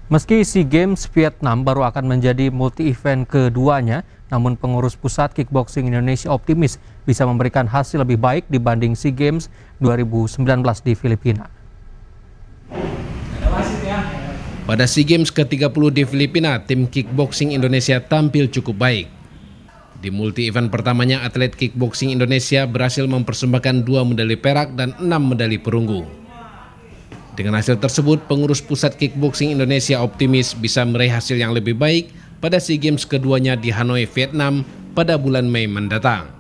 Meski SEA Games Vietnam baru akan menjadi multi-event keduanya, namun pengurus pusat kickboxing Indonesia optimis bisa memberikan hasil lebih baik dibanding SEA Games 2019 di Filipina. Pada SEA Games ke-30 di Filipina, tim kickboxing Indonesia tampil cukup baik. Di multi-event pertamanya, atlet kickboxing Indonesia berhasil mempersembahkan 2 medali perak dan 6 medali perunggu. Dengan hasil tersebut, pengurus pusat kickboxing Indonesia optimis bisa meraih hasil yang lebih baik pada SEA Games keduanya di Hanoi, Vietnam pada bulan Mei mendatang.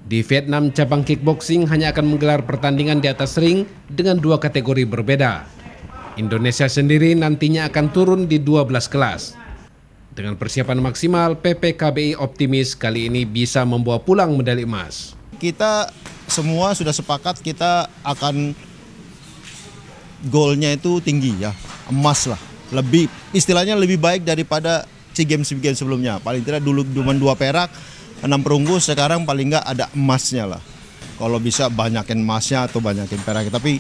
Di Vietnam, cabang kickboxing hanya akan menggelar pertandingan di atas ring dengan 2 kategori berbeda. Indonesia sendiri nantinya akan turun di 12 kelas. Dengan persiapan maksimal, PPKBI optimis kali ini bisa membawa pulang medali emas. Kita semua sudah sepakat kita akan goalnya itu tinggi ya, emas lah. Istilahnya lebih baik daripada SEA Games sebelumnya. Paling tidak dulu cuma 2 perak, 6 perunggu, sekarang paling nggak ada emasnya lah. Kalau bisa banyakin emasnya atau banyakin perak. Tapi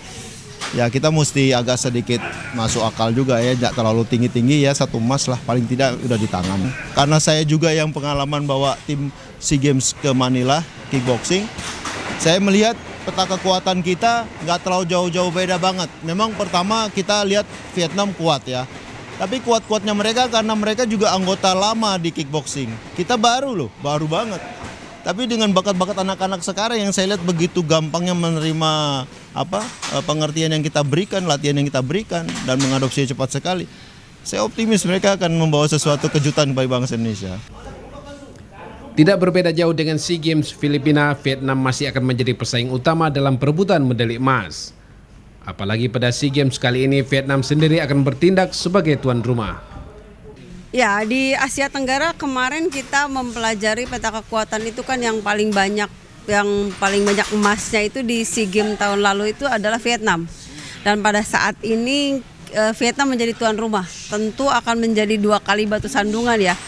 ya kita mesti agak sedikit masuk akal juga ya, tidak terlalu tinggi-tinggi ya, 1 emas lah paling tidak udah di tangan. Karena saya juga yang pengalaman bawa tim SEA Games ke Manila kickboxing, saya melihat peta kekuatan kita nggak terlalu jauh-jauh beda banget. Memang pertama kita lihat Vietnam kuat ya, tapi kuat-kuatnya mereka karena mereka juga anggota lama di kickboxing. Kita baru banget. Tapi dengan bakat-bakat anak-anak sekarang yang saya lihat begitu gampangnya menerima pengertian yang kita berikan, latihan yang kita berikan, dan mengadopsi cepat sekali. Saya optimis mereka akan membawa sesuatu kejutan bagi bangsa Indonesia. Tidak berbeda jauh dengan SEA Games Filipina, Vietnam masih akan menjadi pesaing utama dalam perebutan medali emas. Apalagi pada SEA Games kali ini, Vietnam sendiri akan bertindak sebagai tuan rumah. Ya, di Asia Tenggara kemarin kita mempelajari peta kekuatan itu kan yang paling banyak emasnya itu di SEA Games tahun lalu itu adalah Vietnam. Dan pada saat ini Vietnam menjadi tuan rumah. Tentu akan menjadi 2 kali batu sandungan ya.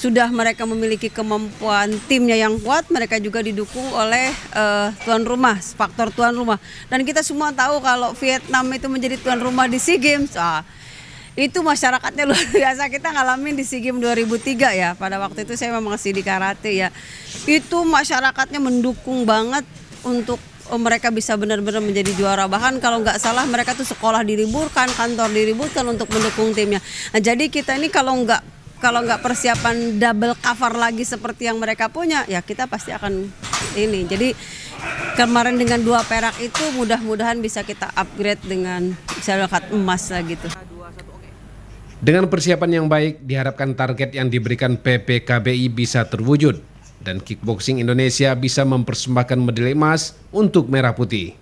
Sudah mereka memiliki kemampuan timnya yang kuat, mereka juga didukung oleh tuan rumah, faktor tuan rumah. Dan kita semua tahu kalau Vietnam itu menjadi tuan rumah di SEA Games, itu masyarakatnya luar biasa. Kita ngalamin di SEA Games 2003 ya, pada waktu itu saya memang masih di karate ya. Itu masyarakatnya mendukung banget untuk mereka bisa benar-benar menjadi juara. Bahkan kalau nggak salah mereka tuh sekolah diliburkan, kantor diliburkan untuk mendukung timnya. Nah, jadi kita ini kalau nggak persiapan double cover lagi seperti yang mereka punya, ya kita pasti akan ini. Jadi kemarin dengan 2 perak itu mudah-mudahan bisa kita upgrade dengan bisa dapat emas lah gitu. Dengan persiapan yang baik, diharapkan target yang diberikan PPKBI bisa terwujud dan kickboxing Indonesia bisa mempersembahkan medali emas untuk Merah Putih.